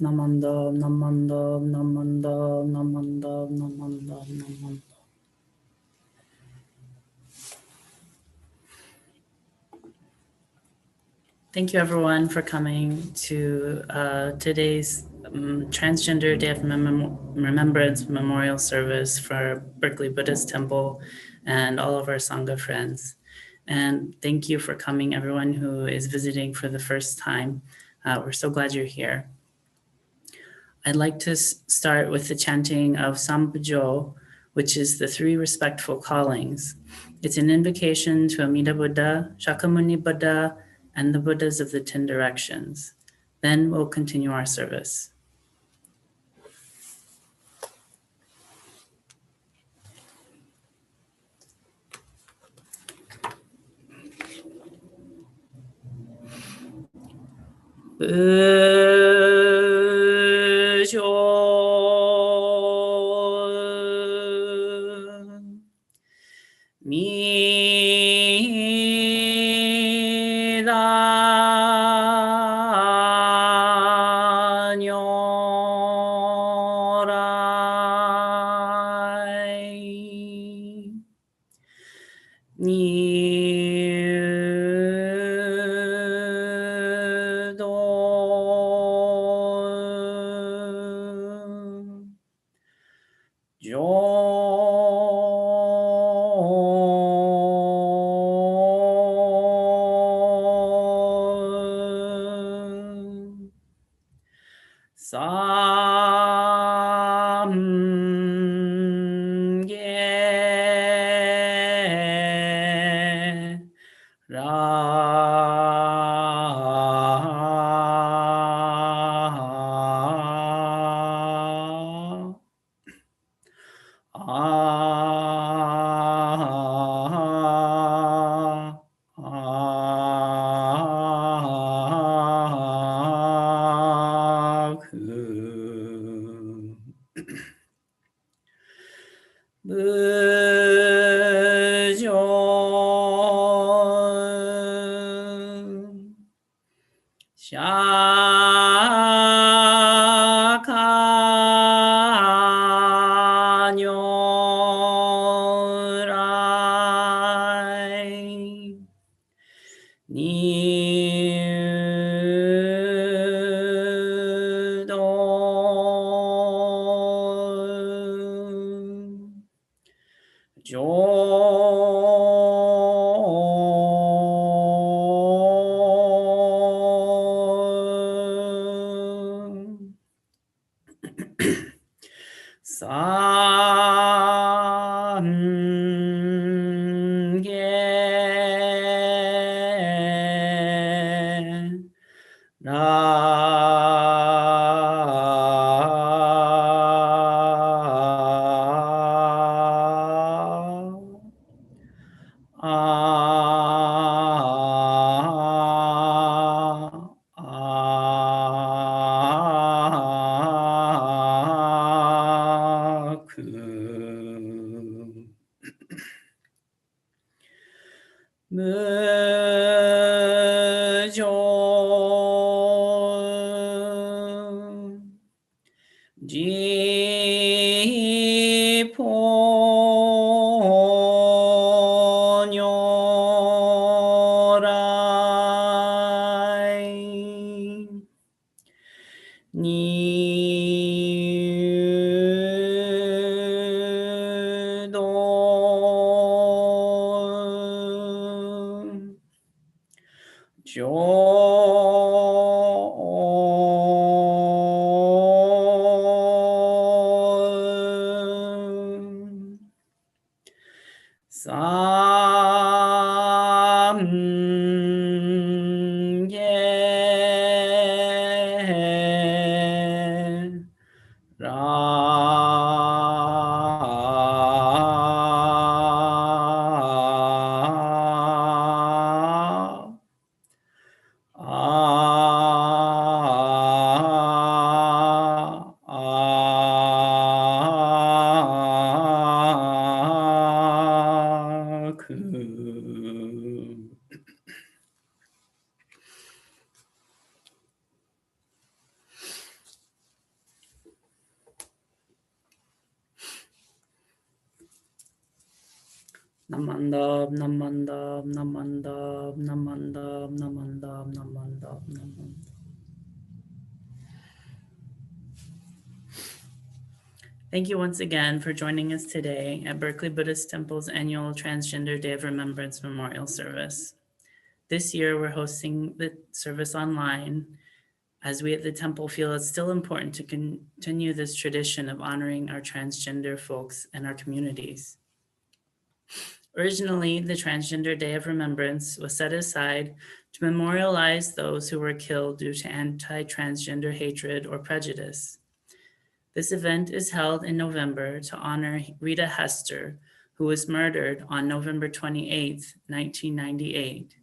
Namando, namando, namando, namando, namando, namando. Thank you, everyone, for coming to today's Transgender Day of Remembrance Memorial Service for Berkeley Buddhist Temple and all of our Sangha friends. And thank you for coming, everyone who is visiting for the first time. We're so glad you're here. I'd like to start with the chanting of Sambujo, which is the 3 respectful callings. It's an invocation to Amida Buddha, Shakyamuni Buddha, and the Buddhas of the 10 directions. Then we'll continue our service. Namandam, namandam, namandam, namandam, namandam, namandam, namandam. Thank you once again for joining us today at Berkeley Buddhist Temple's annual Transgender Day of Remembrance Memorial Service. This year, we're hosting the service online as we at the temple feel it's still important to continue this tradition of honoring our transgender folks and our communities. Originally, the Transgender Day of Remembrance was set aside to memorialize those who were killed due to anti-transgender hatred or prejudice. This event is held in November to honor Rita Hester, who was murdered on November 28, 1998.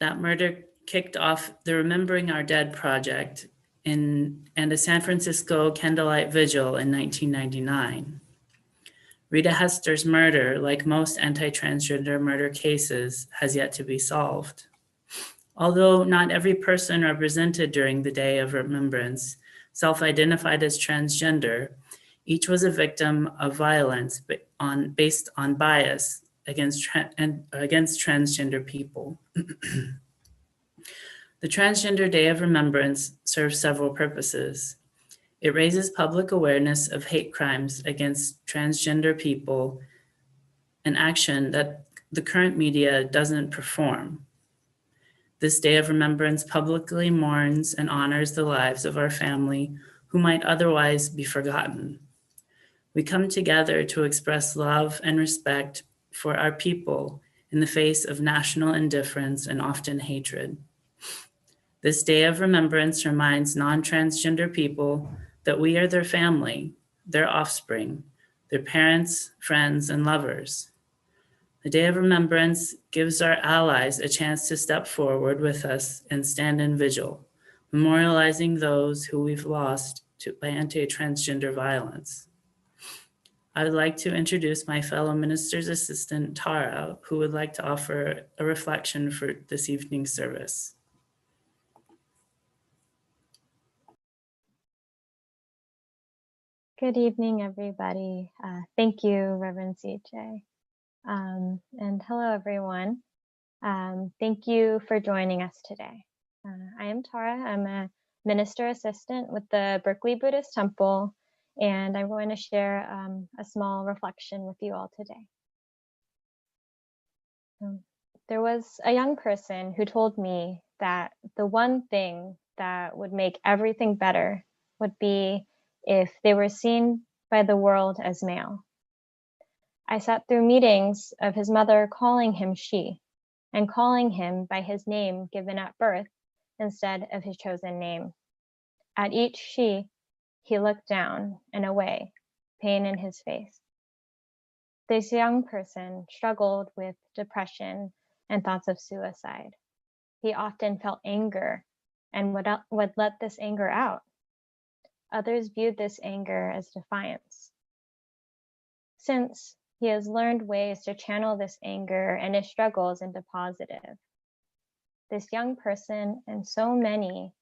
That murder kicked off the Remembering Our Dead project and a San Francisco candlelight vigil in 1999. Rita Hester's murder, like most anti-transgender murder cases, has yet to be solved. Although not every person represented during the Day of Remembrance self-identified as transgender, each was a victim of violence based on bias against transgender people. The Transgender Day of Remembrance serves several purposes. It raises public awareness of hate crimes against transgender people, an action that the current media doesn't perform. This Day of Remembrance publicly mourns and honors the lives of our family who might otherwise be forgotten. We come together to express love and respect for our people in the face of national indifference and often hatred. This Day of Remembrance reminds non-transgender people that we are their family, their offspring, their parents, friends, and lovers. The Day of Remembrance gives our allies a chance to step forward with us and stand in vigil, memorializing those who we've lost by anti-transgender violence. I would like to introduce my fellow minister's assistant, Tara, who would like to offer a reflection for this evening's service. Good evening, everybody. Thank you, Reverend CJ. And hello, everyone. Thank you for joining us today. I am Tara. I'm a minister assistant with the Berkeley Buddhist Temple, and I'm going to share a small reflection with you all today. There was a young person who told me that the one thing that would make everything better would be if they were seen by the world as male. I sat through meetings of his mother calling him she and calling him by his name given at birth instead of his chosen name. At each she, he looked down and away, pain in his face. This young person struggled with depression and thoughts of suicide. He often felt anger and would let this anger out. Others viewed this anger as defiance. Since he has learned ways to channel this anger and his struggles into positive, this young person and so many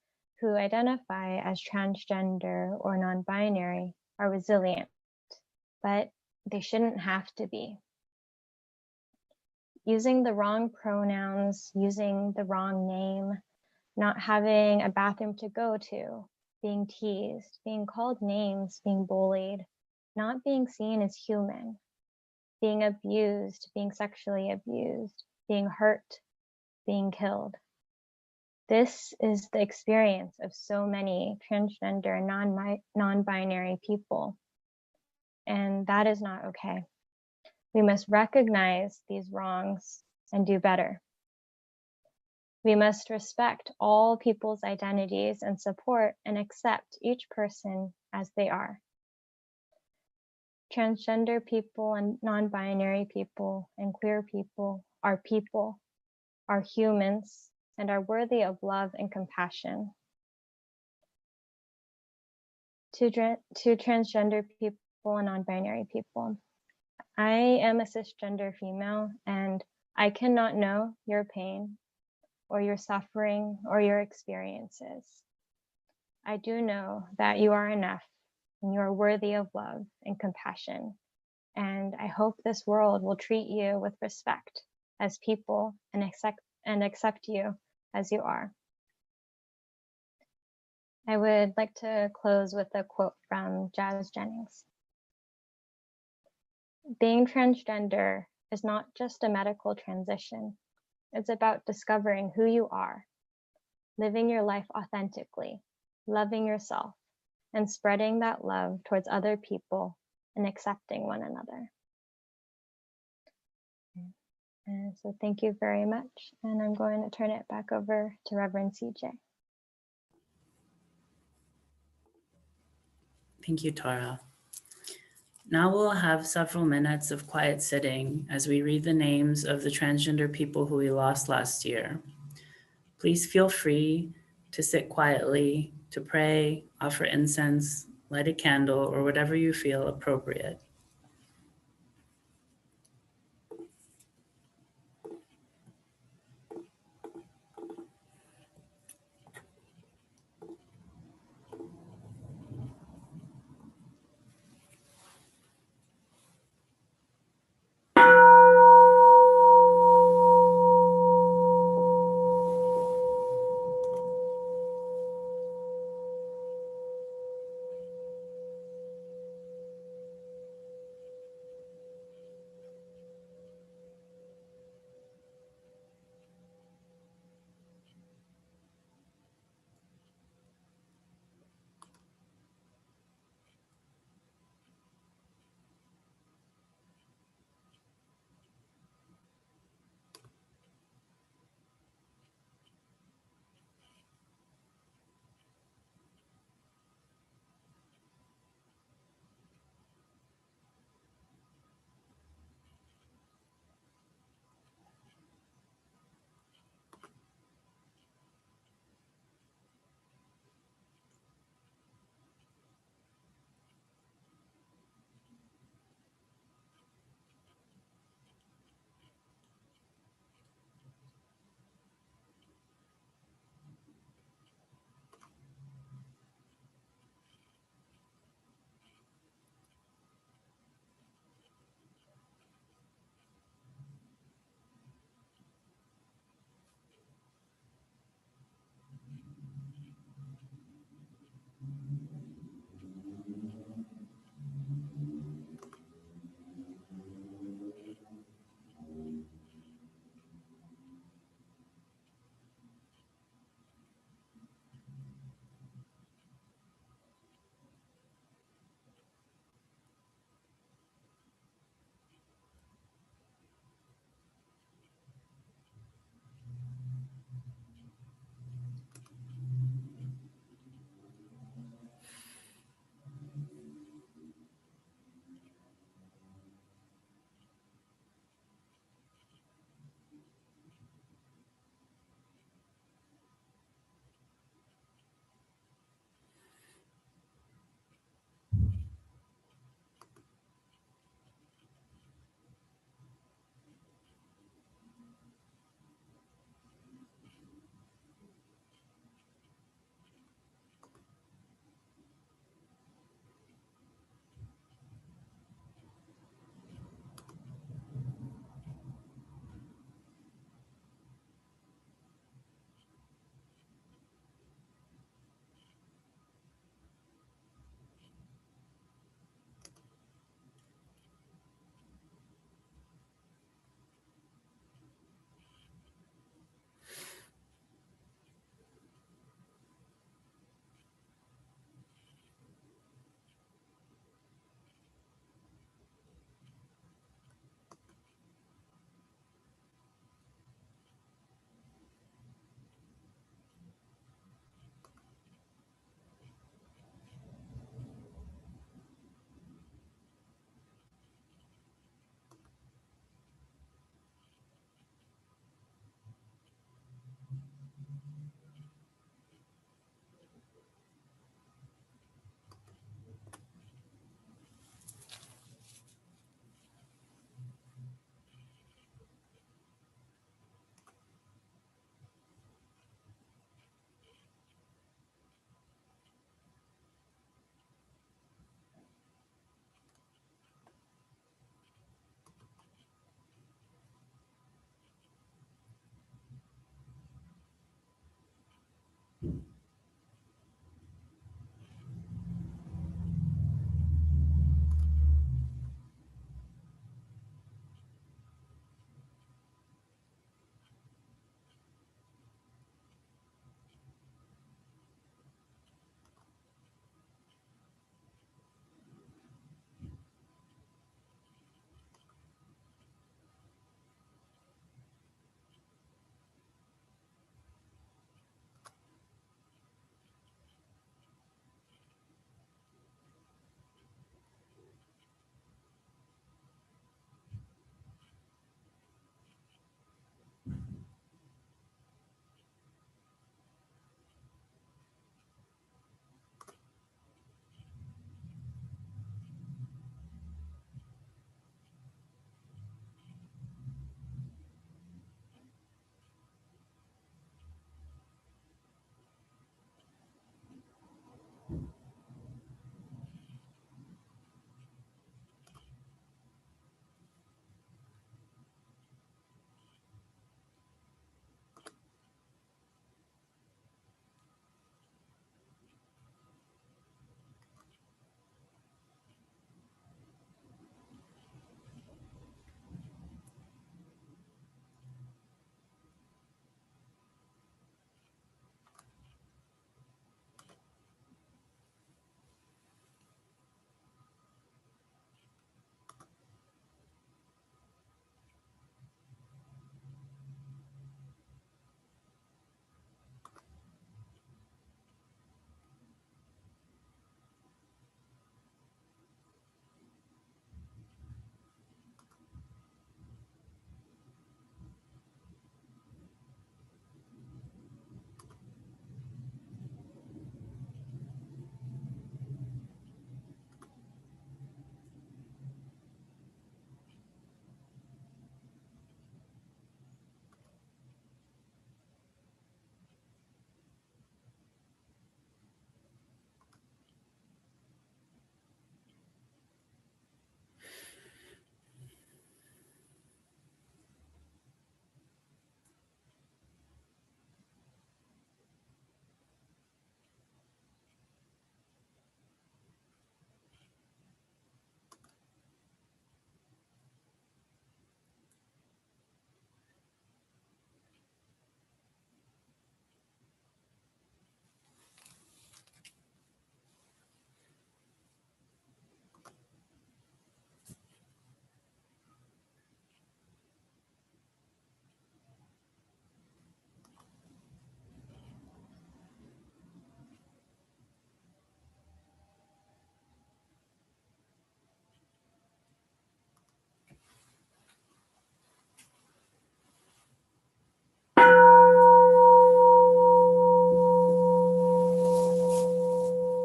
who identify as transgender or non-binary are resilient, but they shouldn't have to be. Using the wrong pronouns, using the wrong name, not having a bathroom to go to, being teased, being called names, being bullied, not being seen as human, being abused, being sexually abused, being hurt, being killed. This is the experience of so many transgender and non-binary people, and that is not okay. We must recognize these wrongs and do better. We must respect all people's identities and support and accept each person as they are. Transgender people and non-binary people and queer people, are humans, and are worthy of love and compassion. To transgender people and non-binary people, I am a cisgender female, and I cannot know your pain or your suffering or your experiences. I do know that you are enough and you are worthy of love and compassion, And I hope this world will treat you with respect as people and accept you as you are. I would like to close with a quote from Jazz Jennings. Being transgender is not just a medical transition. It's about discovering who you are, living your life authentically, loving yourself, and spreading that love towards other people and accepting one another. And so thank you very much. And I'm going to turn it back over to Reverend CJ. Thank you, Tara. Now we'll have several minutes of quiet sitting as we read the names of the transgender people who we lost last year. Please feel free to sit quietly, to pray, offer incense, light a candle, or whatever you feel appropriate.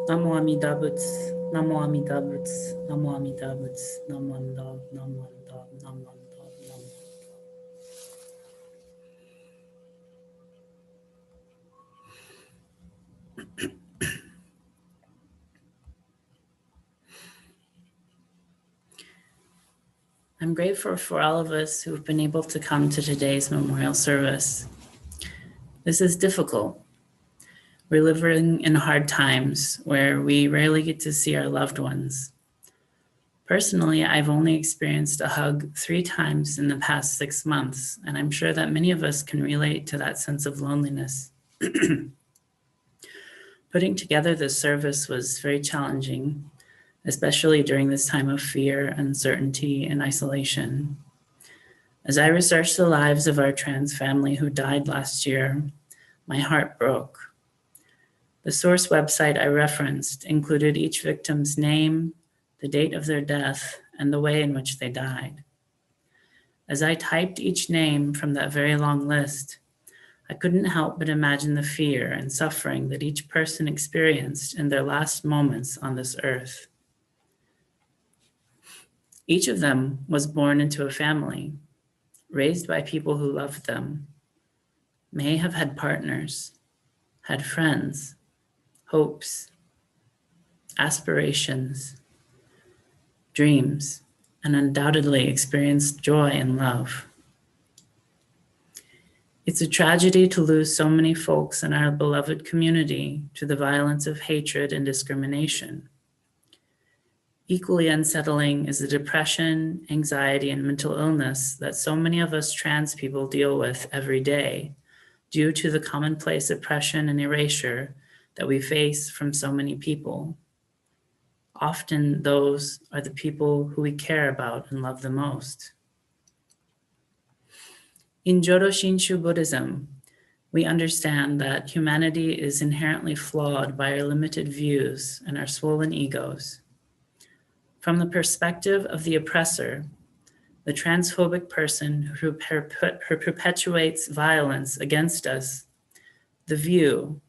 Namo Amida Butsu, Namo Amida Butsu, Namo Amida Butsu, Namo Amida, Namo Amida, Namo Amida, Namo. I'm grateful for all of us who've been able to come to today's memorial service. This is difficult. We're living in hard times where we rarely get to see our loved ones. Personally, I've only experienced a hug 3 times in the past 6 months, and I'm sure that many of us can relate to that sense of loneliness. Putting together this service was very challenging, especially during this time of fear, uncertainty, and isolation. As I researched the lives of our trans family who died last year, my heart broke. The source website I referenced included each victim's name, the date of their death, and the way in which they died. As I typed each name from that very long list, I couldn't help but imagine the fear and suffering that each person experienced in their last moments on this earth. Each of them was born into a family, raised by people who loved them, may have had partners, had friends, hopes, aspirations, dreams, and undoubtedly experienced joy and love. It's a tragedy to lose so many folks in our beloved community to the violence of hatred and discrimination. Equally unsettling is the depression, anxiety, and mental illness that so many of us trans people deal with every day due to the commonplace oppression and erasure that we face from so many people. Often those are the people who we care about and love the most. In Jodo Shinshu Buddhism, we understand that humanity is inherently flawed by our limited views and our swollen egos. From the perspective of the oppressor, the transphobic person who perpetuates violence against us, the view,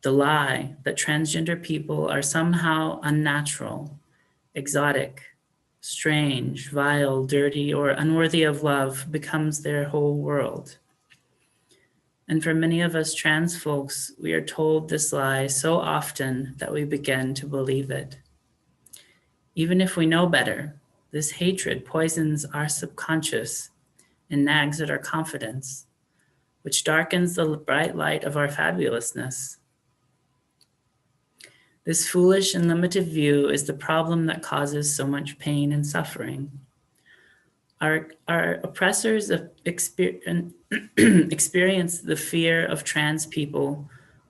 the lie that transgender people are somehow unnatural, exotic, strange, vile, dirty, or unworthy of love becomes their whole world. And for many of us trans folks, we are told this lie so often that we begin to believe it. Even if we know better, this hatred poisons our subconscious and nags at our confidence, which darkens the bright light of our fabulousness. This foolish and limited view is the problem that causes so much pain and suffering. Our oppressors experience the fear of trans people,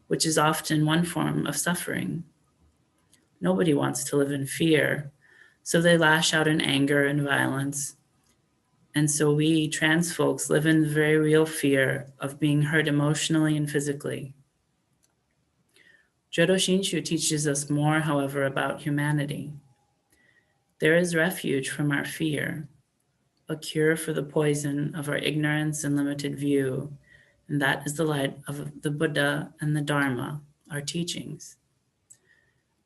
which is often one form of suffering. Nobody wants to live in fear, so they lash out in anger and violence. And so we trans folks live in very real fear of being hurt emotionally and physically. Jodo Shinshu teaches us more, however, about humanity. There is refuge from our fear, a cure for the poison of our ignorance and limited view, and that is the light of the Buddha and the Dharma, our teachings.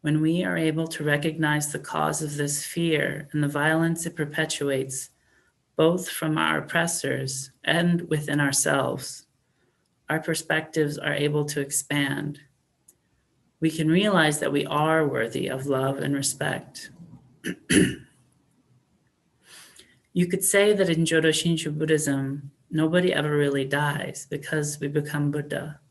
When we are able to recognize the cause of this fear and the violence it perpetuates, both from our oppressors and within ourselves, our perspectives are able to expand. We can realize that we are worthy of love and respect. You could say that in Jodo Shinshu Buddhism, nobody ever really dies because we become Buddha.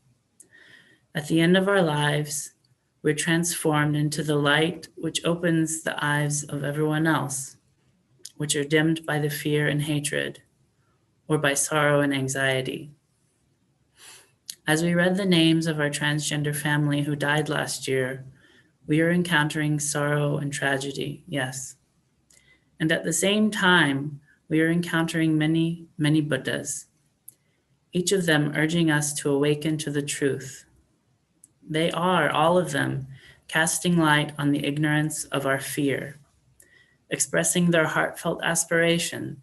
At the end of our lives, we're transformed into the light which opens the eyes of everyone else, which are dimmed by the fear and hatred, or by sorrow and anxiety. As we read the names of our transgender family who died last year, we are encountering sorrow and tragedy, yes. And at the same time, we are encountering many, many Buddhas, each of them urging us to awaken to the truth. They are, all of them, casting light on the ignorance of our fear, expressing their heartfelt aspiration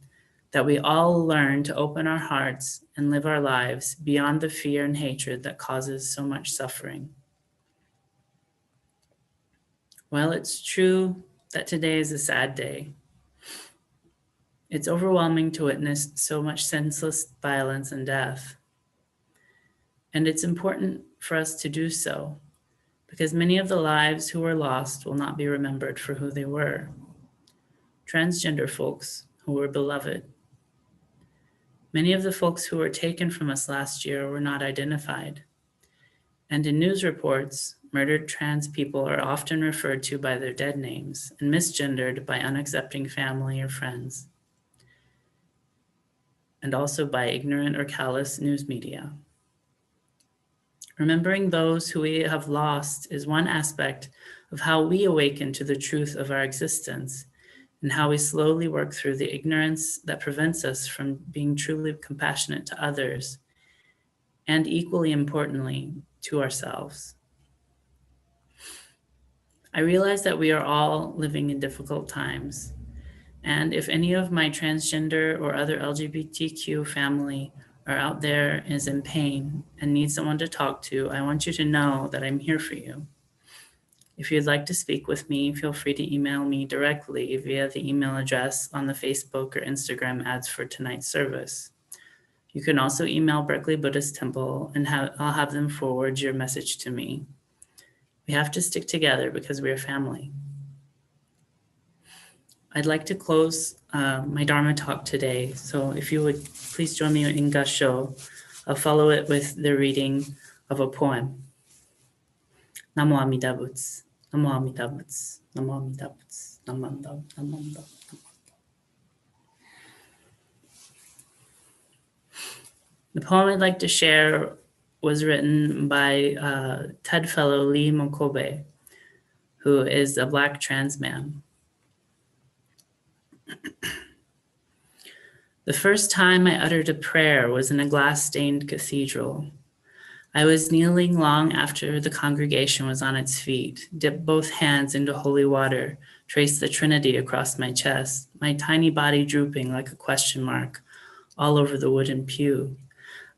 that we all learn to open our hearts and live our lives beyond the fear and hatred that causes so much suffering. While it's true that today is a sad day, it's overwhelming to witness so much senseless violence and death. And it's important for us to do so because many of the lives who were lost will not be remembered for who they were. Transgender folks who were beloved. Many of the folks who were taken from us last year were not identified. And in news reports, murdered trans people are often referred to by their dead names and misgendered by unaccepting family or friends, and also by ignorant or callous news media. Remembering those who we have lost is one aspect of how we awaken to the truth of our existence and how we slowly work through the ignorance that prevents us from being truly compassionate to others, and equally importantly, to ourselves. I realize that we are all living in difficult times, and if any of my transgender or other LGBTQ family are out there and is in pain and needs someone to talk to, I want you to know that I'm here for you. If you'd like to speak with me, feel free to email me directly via the email address on the Facebook or Instagram ads for tonight's service. You can also email Berkeley Buddhist Temple and I'll have them forward your message to me. We have to stick together because we're family. I'd like to close my Dharma talk today. So if you would please join me in Gasho, I'll follow it with the reading of a poem. Namo Amida Butsu, Namo Amida Butsu, Namo Amida Butsu, Namo Amida Butsu, Namo Amida Butsu. The poem I'd like to share was written by TED Fellow Lee Mokobe, who is a Black trans man. The first time I uttered a prayer was in a glass-stained cathedral. I was kneeling long after the congregation was on its feet, dipped both hands into holy water, traced the Trinity across my chest, my tiny body drooping like a question mark all over the wooden pew.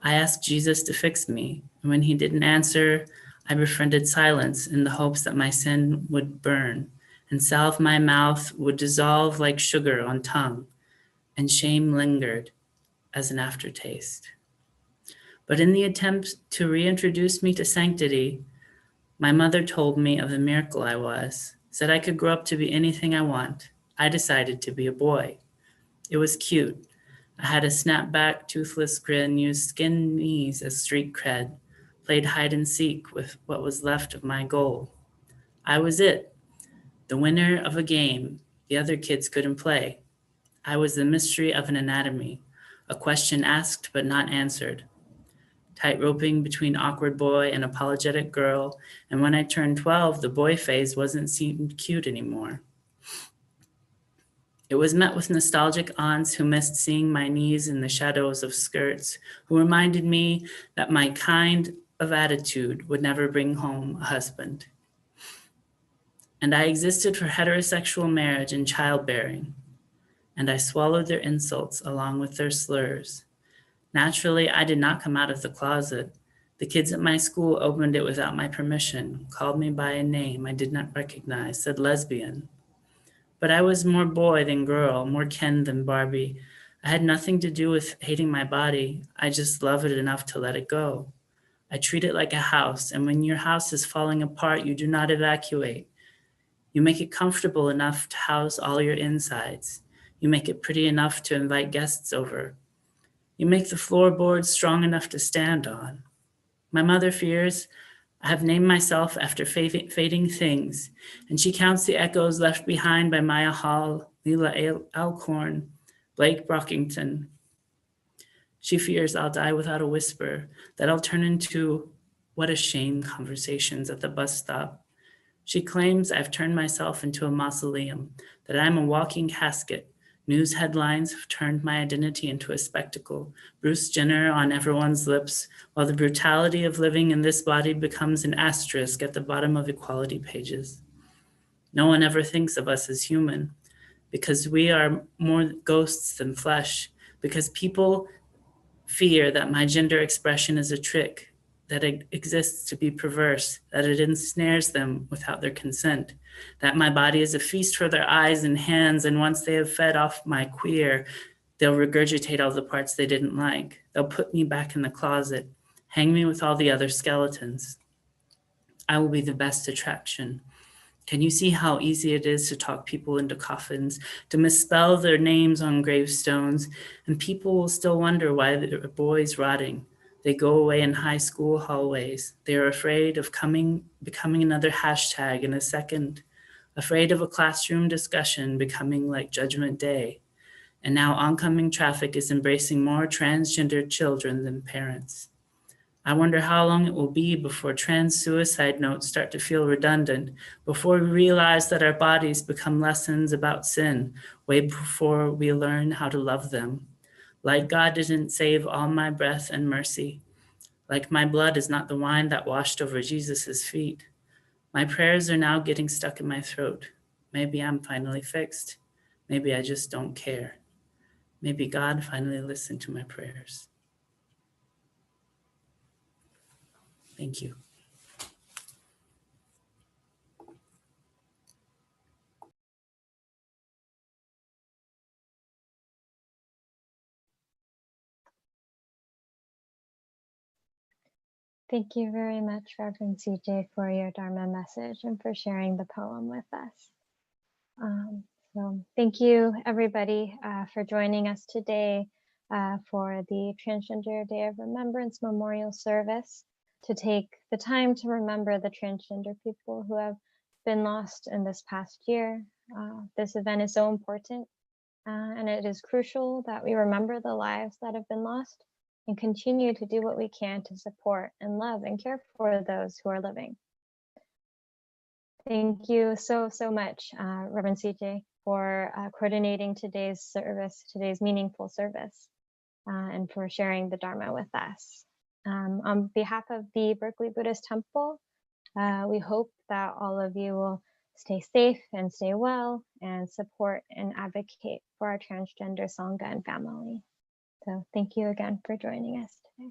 I asked Jesus to fix me, and when he didn't answer, I befriended silence in the hopes that my sin would burn, and salve my mouth would dissolve like sugar on tongue, and shame lingered as an aftertaste. But in the attempt to reintroduce me to sanctity, my mother told me of the miracle I was, said I could grow up to be anything I want. I decided to be a boy. It was cute. I had a snapback, toothless grin, used skin knees as street cred, played hide and seek with what was left of my goal. I was it, the winner of a game the other kids couldn't play. I was the mystery of an anatomy, a question asked but not answered. Tightroping between awkward boy and apologetic girl, and when I turned 12, the boy phase wasn't seemed cute anymore. It was met with nostalgic aunts who missed seeing my knees in the shadows of skirts, who reminded me that my kind of attitude would never bring home a husband. And I existed for heterosexual marriage and childbearing, and I swallowed their insults along with their slurs. Naturally, I did not come out of the closet. The kids at my school opened it without my permission, called me by a name I did not recognize, said lesbian. But I was more boy than girl, more Ken than Barbie. I had nothing to do with hating my body. I just love it enough to let it go. I treat it like a house, and when your house is falling apart, you do not evacuate. You make it comfortable enough to house all your insides. You make it pretty enough to invite guests over. You make the floorboards strong enough to stand on. My mother fears I have named myself after fading things, and she counts the echoes left behind by Maya Hall, Leela Alcorn, Blake Brockington. She fears I'll die without a whisper, that I'll turn into what a shame conversations at the bus stop. She claims I've turned myself into a mausoleum, that I'm a walking casket. News headlines have turned my identity into a spectacle, Bruce Jenner on everyone's lips, while the brutality of living in this body becomes an asterisk at the bottom of equality pages. No one ever thinks of us as human, because we are more ghosts than flesh, because people fear that my gender expression is a trick, that it exists to be perverse, that it ensnares them without their consent, that my body is a feast for their eyes and hands, and once they have fed off my queer, they'll regurgitate all the parts they didn't like. They'll put me back in the closet, hang me with all the other skeletons. I will be the best attraction. Can you see how easy it is to talk people into coffins, to misspell their names on gravestones, and people will still wonder why their boys rotting. They go away in high school hallways. They are afraid of becoming another hashtag in a second, afraid of a classroom discussion becoming like Judgment Day. And now oncoming traffic is embracing more transgendered children than parents. I wonder how long it will be before trans suicide notes start to feel redundant, before we realize that our bodies become lessons about sin, way before we learn how to love them. Like God didn't save all my breath and mercy. Like my blood is not the wine that washed over Jesus's feet. My prayers are now getting stuck in my throat. Maybe I'm finally fixed. Maybe I just don't care. Maybe God finally listened to my prayers. Thank you. Thank you very much, Reverend CJ, for your Dharma message and for sharing the poem with us. So thank you, everybody, for joining us today for the Transgender Day of Remembrance Memorial Service, to take the time to remember the transgender people who have been lost in this past year. This event is so important, and it is crucial that we remember the lives that have been lost and continue to do what we can to support and love and care for those who are living. Thank you so much, Reverend CJ, for coordinating today's service, today's meaningful service, and for sharing the Dharma with us. On behalf of the Berkeley Buddhist Temple, we hope that all of you will stay safe and stay well and support and advocate for our transgender Sangha and family. So thank you again for joining us today.